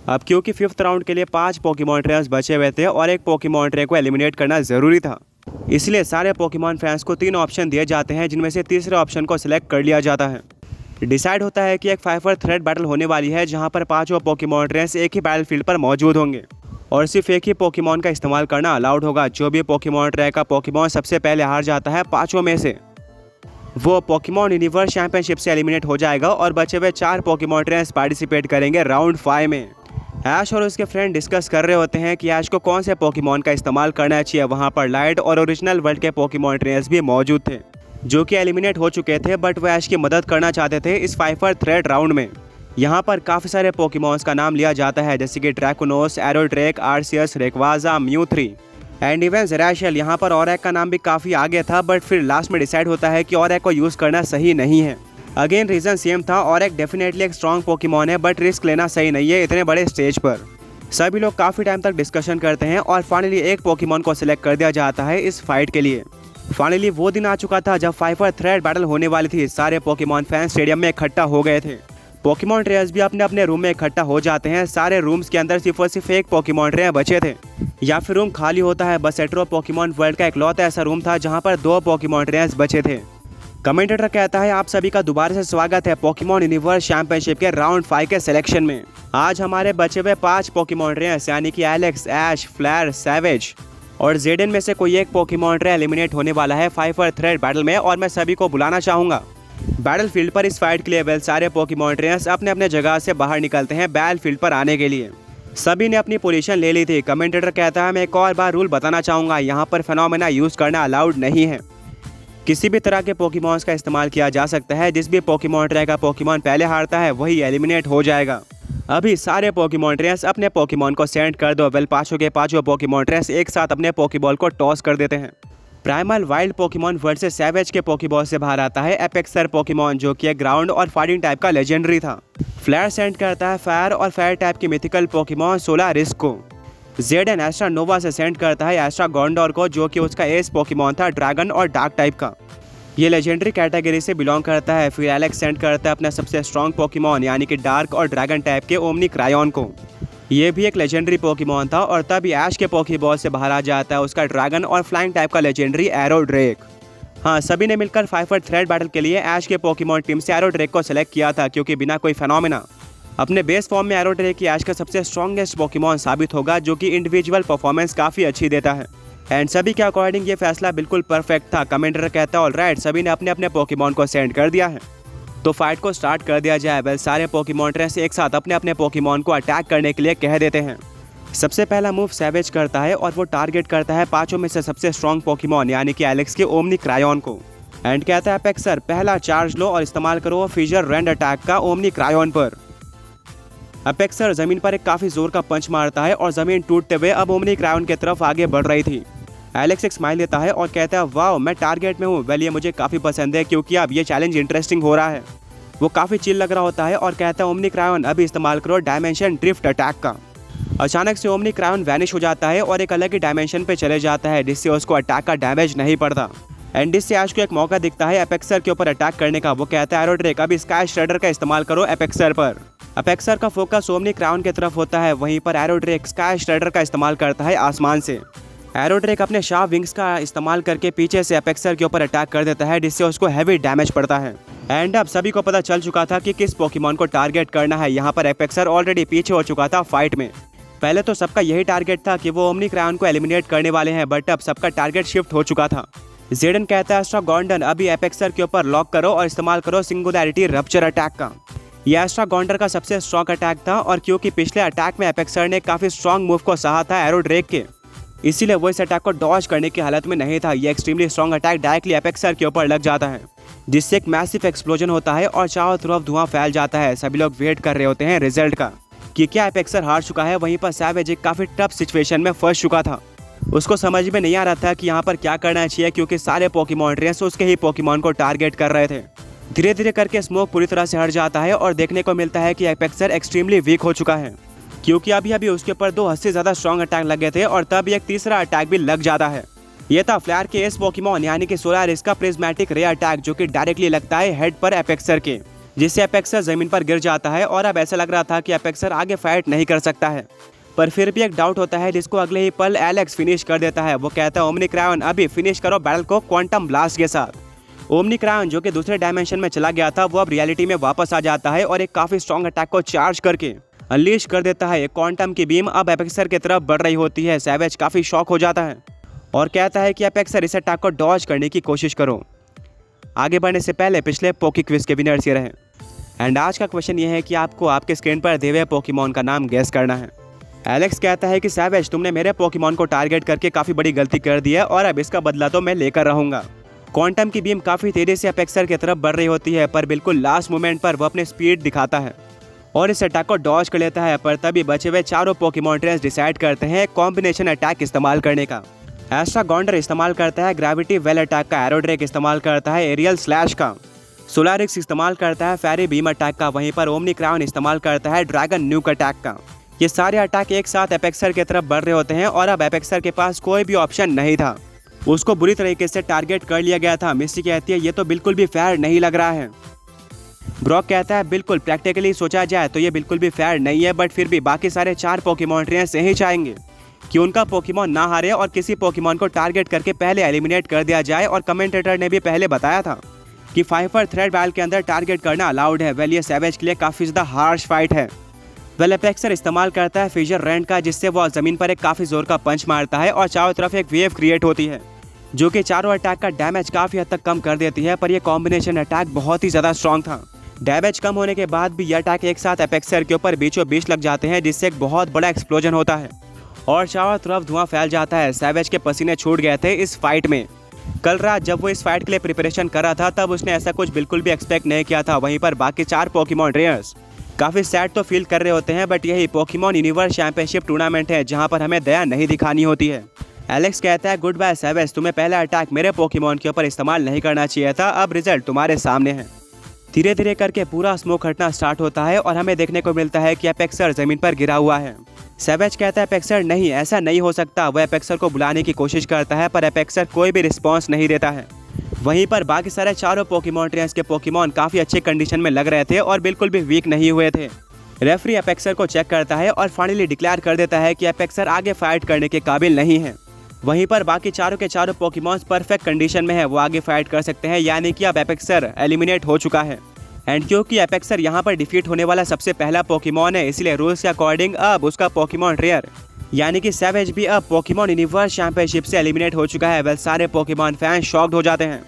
अब क्योंकि 5th round के लिए 5 पोकेमॉन ट्रेनर्स बचे हुए थे और एक पोकेमॉन ट्रेनर को एलिमिनेट करना जरूरी था, इसलिए सारे पोकेमॉन फैंस को 3 ऑप्शन दिए जाते हैं, जिनमें से तीसरे ऑप्शन को सिलेक्ट कर लिया जाता है। डिसाइड होता है कि एक 5 थ्रेड बैटल होने वाली है, जहां पर 5 पोकेमॉन ट्रेनर्स एक ही बैटलफील्ड पर मौजूद होंगे और सिर्फ एक ही पोकेमॉन का इस्तेमाल करना अलाउड होगा। जो भी पोकेमॉन ट्रेनर का पोकेमॉन सबसे पहले हार जाता है 5 में से, वो पोकेमॉन यूनिवर्स चैंपियनशिप से एलिमिनेट हो जाएगा और बचे हुए 4 पोकेमॉन ट्रेनर्स पार्टिसिपेट करेंगे राउंड 5 में। ऐश और उसके फ्रेंड डिस्कस कर रहे होते हैं कि ऐश को कौन से पोकेमॉन का इस्तेमाल करना चाहिए। वहां पर लाइट और ओरिजिनल वर्ल्ड के पोकेमॉन ट्रेनर्स भी मौजूद थे, जो कि एलिमिनेट हो चुके थे, बट वो ऐश की मदद करना चाहते थे इस 5 थ्रेड राउंड में। यहाँ पर काफ़ी सारे पोकेमॉन्स का नाम लिया जाता है, जैसे कि ड्रैकोनोस, एरोड्रेक, आर्सियस, रेक्वाजा, म्यूथ्री एंड इवन ज़ेराशियल। यहाँ पर ऑरैक का नाम भी काफ़ी आगे था, बट फिर लास्ट में डिसाइड होता है कि ऑरैक को यूज़ करना सही नहीं है। अगेन रीज़न सेम था, ऑरैक डेफिनेटली एक स्ट्रॉन्ग पोकेमॉन है, बट रिस्क लेना सही नहीं है इतने बड़े स्टेज पर। सभी लोग काफ़ी टाइम तक डिस्कशन करते हैं और फाइनली एक पोकेमॉन को सिलेक्ट कर दिया जाता है इस फाइट के लिए। फाइनली वो दिन आ चुका था जब 5 थ्रेड बैटल होने वाली थी। सारे पोकेमॉन फैंस स्टेडियम में इकट्ठा हो गए थे। पोकेमॉन ट्रेनर्स भी अपने अपने रूम में इकट्ठा हो जाते हैं। सारे रूम्स के अंदर सिर्फ और सिर्फ एक पोकेमॉन ट्रेनर बचे थे, या फिर रूम खाली होता है। बस एट्रो पोकेमॉन वर्ल्ड का इकलौता ऐसा रूम था जहां पर 2 पोकेमॉन ट्रेनर्स बचे थे। कमेंटेटर कहता है, आप सभी का दोबारा से स्वागत है पोकेमॉन यूनिवर्स चैंपियनशिप के राउंड 5 के सिलेक्शन में। आज हमारे बचे हुए 5 पोकेमॉन ट्रेनर्स यानी कि एलेक्स, ऐश, फ्लेयर, सैवेज और जेडन में से कोई एक पोकेमॉन ट्रेनर एलिमिनेट होने वाला है 5 थ्रेड बैटल में, और मैं सभी को बुलाना चाहूंगा बैटलफील्ड पर इस फाइट के लिए। सारे पोकेमॉन ट्रेनर्स अपने अपने जगह से बाहर निकलते हैं बैटलफील्ड पर आने के लिए। सभी ने अपनी पोजीशन ले ली थी। कमेंटेटर कहता है, मैं एक और बार रूल बताना चाहूंगा, यहाँ पर फेनोमेना यूज करना अलाउड नहीं है। किसी भी तरह के पोकेमॉन्स का इस्तेमाल किया जा सकता है। जिस भी पोकेमॉन ट्रेनर का पोकेमॉन पहले हारता है वही एलिमिनेट हो जाएगा। अभी सारे पोकेमॉन ट्रेनर्स अपने पोकेमॉन को सेंड कर दो। वेल, 5 के 5 पोकेमॉन ट्रेनर्स एक साथ अपने पोकेबॉल को टॉस कर देते हैं। प्राइमल वाइल्ड पोकेमॉन वर्ल्ड से सैवेज के पोकेबॉल से बाहर आता है एपेक्सर पोकेमॉन, जो कि एक ग्राउंड और फाइटिंग टाइप का लेजेंडरी था। फ्लेयर सेंड करता है फायर और फायर टाइप की मिथिकल पोकेमॉन सोलारिस को। जेडन एस्ट्रा नोवा से सेंड करता है एस्ट्रा गोंडोर को, जो कि उसका एस पोकेमॉन था ड्रैगन और डार्क टाइप का। ये लेजेंडरी कैटेगरी से बिलोंग करता है। फिर एलेक्स सेंड करता है अपना सबसे स्ट्रॉन्ग पोकेमॉन यानी कि डार्क और ड्रैगन टाइप के ओमनी क्रायोन को। ये भी एक लेजेंडरी पोकेमॉन था और तब ऐश के पोकेबॉल से बाहर आ जाता है उसका ड्रैगन और फ्लाइंग टाइप का लेजेंडरी एरोड्रेक। हाँ, सभी ने मिलकर 5 थ्रेड बैटल के लिए ऐश के पोकेमॉन टीम से एरोड्रेक को सिलेक्ट किया था, क्योंकि बिना कोई फेनोमेना अपने बेस फॉर्म में एरोड्रेक की ऐश का सबसे स्ट्रॉन्गेस्ट पोकेमॉन साबित होगा, जो कि इंडिविजुअल परफॉर्मेंस काफ़ी अच्छी देता है। एंड सभी के अकॉर्डिंग ये फैसला बिल्कुल परफेक्ट था। कमेंटेटर कहता है, ऑलराइट, सभी ने अपने अपने पोकेमॉन को सेंड कर दिया है, तो फाइट को स्टार्ट कर दिया जाए। वेल, सारे पोकेमॉन ट्रेनर्स एक साथ अपने अपने पोकेमॉन को अटैक करने के लिए कह देते हैं। सबसे पहला मूव सैवेज करता है और वो टारगेट करता है 5 में से सबसे स्ट्रॉन्ग पोकेमॉन यानी कि एलेक्स के ओमनी क्रायोन को। एंड कहता है, एपेक्सर, पहला चार्ज लो और इस्तेमाल करो फिजर रेंड अटैक का ओमनी क्रायोन पर। एपेक्सर जमीन पर एक काफी जोर का पंच मारता है और जमीन टूटते हुए अब ओमनी क्रायोन की तरफ आगे बढ़ रही थी। एलेक्स एक स्माइल देता है और कहता है, वाओ, मैं टारगेट में हूँ। वेल, ये मुझे काफ़ी पसंद है क्योंकि अब ये चैलेंज इंटरेस्टिंग हो रहा है। वो काफ़ी चिल लग रहा होता है और कहता है, ओमनी क्रायोन, अभी इस्तेमाल करो डायमेंशन ड्रिफ्ट अटैक का। अचानक से ओमनी क्रायोन वैनिश हो जाता है और एक अलग ही डायमेंशन पे चले जाता है, जिससे उसको अटैक का डैमेज नहीं पड़ता। एंड इससे ऐश को एक मौका दिखता है एपेक्सर के ऊपर अटैक करने का। वो कहता है, एरोड्रेक, अभी स्काई श्रेडर का इस्तेमाल करो एपेक्सर पर। एपेक्सर का फोकस ओमनी क्रायोन की तरफ होता है, वहीं पर एरोड्रेक स्काई श्रेडर का इस्तेमाल करता है आसमान से। एरोड्रेक अपने शार्प विंग्स का इस्तेमाल करके पीछे से एपेक्सर के ऊपर अटैक कर देता है, जिससे उसको हैवी डैमेज पड़ता है। एंड अब सभी को पता चल चुका था कि किस पोकेमॉन को टारगेट करना है। यहाँ पर एपेक्सर ऑलरेडी पीछे हो चुका था फाइट में। पहले तो सबका यही टारगेट था कि वो ओमनी क्रायोन को एलिमिनेट करने वाले हैं, बट अब सबका टारगेट शिफ्ट हो चुका था। जेडन कहता है, एस्ट्रा गोंडन, अभी एपेक्सर के ऊपर लॉक करो और इस्तेमाल करो सिंगुलैरिटी रप्चर अटैक का। यह एस्ट्रा गोंडर का सबसे स्ट्रॉन्ग अटैक था, और क्योंकि पिछले अटैक में एपेक्सर ने काफी स्ट्रॉन्ग मूव को सहा था एरोड्रेक के, इसीलिए वो इस अटैक को डॉज करने की हालत में नहीं था। ये एक्सट्रीमली स्ट्रॉन्ग अटैक डायरेक्टली एपेक्सर के ऊपर लग जाता है, जिससे एक मैसिव एक्सप्लोजन होता है और चारों तरफ धुआं फैल जाता है। सभी लोग वेट कर रहे होते हैं रिजल्ट का कि क्या एपेक्सर हार चुका है। वहीं पर सैवेज एक काफी टफ सिचुएशन में फंस चुका था। उसको समझ में नहीं आ रहा था कि यहाँ पर क्या करना चाहिए, क्योंकि सारे पोकेमॉन ट्रेनर्स उसके ही पोकेमॉन को टारगेट कर रहे थे। धीरे धीरे करके स्मोक पूरी तरह से हट जाता है और देखने को मिलता है कि एपेक्सर एक्सट्रीमली वीक हो चुका है, क्योंकि अभी अभी उसके ऊपर 2 हद से ज्यादा स्ट्रॉन्ग अटैक लगे थे और तब एक तीसरा अटैक भी लग जाता है। ये था फ्लेयर के एस पोकेमॉन यानी कि सोलारिस का प्रिज्मेटिक रे अटैक, जो कि डायरेक्टली लगता है हेड पर एपेक्सर के। जिससे एपेक्सर जमीन पर गिर जाता है और अब ऐसा लग रहा था कि एपेक्सर आगे फाइट नहीं कर सकता है। पर फिर भी एक डाउट होता है जिसको अगले ही पल एलेक्स फिनिश कर देता है। वो कहता है ओमनिक्रॉन अभी फिनिश करो बैटल को क्वांटम ब्लास्ट के साथ। ओमनिक्रॉन जो कि दूसरे डायमेंशन में चला गया था वो अब रियलिटी में वापस आ जाता है और एक काफी स्ट्रॉन्ग अटैक को चार्ज करके अनलीश कर देता है। एक क्वांटम की बीम अब एपेक्सर की तरफ बढ़ रही होती है। सैवेज काफी शॉक हो जाता है और कहता है कि एपेक्सर इस अटैक को डॉज करने की कोशिश करो। आगे बढ़ने से पहले पिछले पोकी क्विज के विनर्स ये रहे। एंड आज का क्वेश्चन ये है कि आपको आपके स्क्रीन पर दिए हुए पोकेमॉन का नाम गेस करना है। एलेक्स कहता है कि सैवेज तुमने मेरे पोकेमॉन को टारगेट करके काफी बड़ी गलती कर दी है और अब इसका बदला तो मैं लेकर रहूंगा। क्वांटम की बीम काफी तेजी से एपेक्सर की तरफ बढ़ रही होती है पर बिल्कुल लास्ट मोमेंट पर वो अपने स्पीड दिखाता है और इस अटैक को डॉज कर लेता है। पर तभी बचे हुए चारों पोकेमॉन ट्रेनर्स डिसाइड करते हैं कॉम्बिनेशन अटैक इस्तेमाल करने का। एस्ट्रागोंडर इस्तेमाल करता है ग्रेविटी वेल अटैक का, एरोड्रेक इस्तेमाल करता है एरियल स्लैश का, सोलारिक्स इस्तेमाल करता है फेरी बीम अटैक का, वहीं पर ओमनिक्रॉन इस्तेमाल करता है ड्रैगन न्यूक अटैक का। ये सारे अटैक एक साथ एपेक्सर की तरफ बढ़ रहे होते हैं और अब एपेक्सर के पास कोई भी ऑप्शन नहीं था। उसको बुरी तरीके से टारगेट कर लिया गया था। मिस्टी कहती है ये तो बिल्कुल भी फेयर नहीं लग रहा है। ब्रॉक कहता है बिल्कुल प्रैक्टिकली सोचा जाए तो ये बिल्कुल भी फेयर नहीं है, बट फिर भी बाकी सारे 4 पोकेमॉन ट्रेनर्स यही चाहेंगे कि उनका पोकेमॉन ना हारे और किसी पोकेमॉन को टारगेट करके पहले एलिमिनेट कर दिया जाए। और कमेंटेटर ने भी पहले बताया था कि 5 थ्रेड बैल के अंदर टारगेट करना अलाउड है। वेल ये सैवेज के लिए काफी ज्यादा हार्श फाइट है। वेल एपेक्सर इस्तेमाल करता है फिजर रेंट का, जिससे वो जमीन पर एक काफी जोर का पंच मारता है और चारों तरफ एक वेव क्रिएट होती है जो कि चारों अटैक का डैमेज काफी हद तक कम कर देती है। पर यह कॉम्बिनेशन अटैक बहुत ही ज्यादा स्ट्रॉन्ग था। डैमेज कम होने के बाद भी यह अटैक एक साथ एपेक्सर के ऊपर बीचों बीच लग जाते हैं, जिससे एक बहुत बड़ा एक्सप्लोजन होता है और चारों तरफ धुआं फैल जाता है। सैवेज के पसीने छूट गए थे इस फाइट में। कल रात जब वो इस फाइट के लिए प्रिपरेशन कर रहा था तब उसने ऐसा कुछ बिल्कुल भी एक्सपेक्ट नहीं किया था। वहीं पर बाकी 4 पोकेमॉन ट्रेनर्स काफी सैड तो फील कर रहे होते हैं, बट यही पोकेमॉन यूनिवर्स चैंपियनशिप टूर्नामेंट है जहां पर हमें दया नहीं दिखानी होती है। एलेक्स कहता है गुड बाय सैवेज, तुम्हें पहला अटैक मेरे पोकेमॉन के ऊपर इस्तेमाल नहीं करना चाहिए था। अब रिजल्ट तुम्हारे सामने है। धीरे धीरे करके पूरा स्मोक हटना स्टार्ट होता है और हमें देखने को मिलता है कि एपेक्सर जमीन पर गिरा हुआ है। सैवेज कहता है एपेक्सर नहीं, ऐसा नहीं हो सकता। वह एपेक्सर को बुलाने की कोशिश करता है पर एपेक्सर कोई भी रिस्पॉन्स नहीं देता है। वहीं पर बाकी सारे चारों पोकेमॉन ट्रेनर्स के पोकेमॉन काफी अच्छे कंडीशन में लग रहे थे और बिल्कुल भी वीक नहीं हुए थे। रेफरी एपेक्सर को चेक करता है और फाइनली डिक्लेयर कर देता है कि एपेक्सर आगे फाइट करने के काबिल नहीं है। वहीं पर बाकी चारों के चारों पोकेमॉन्स परफेक्ट कंडीशन में है, वो आगे फाइट कर सकते हैं, यानी कि अब एपेक्सर एलिमिनेट हो चुका है। एंड क्योंकि एपेक्सर यहाँ पर डिफीट होने वाला सबसे पहला पोकेमॉन है, इसलिए रूल्स के अकॉर्डिंग अब उसका पोकेमॉन ट्रेनर यानी कि सैवेज भी अब पोकेमॉन यूनिवर्स चैंपियनशिप से एलिमिनेट हो चुका है। वेल सारे पोकेमॉन फैंस शॉक्ड हो जाते हैं।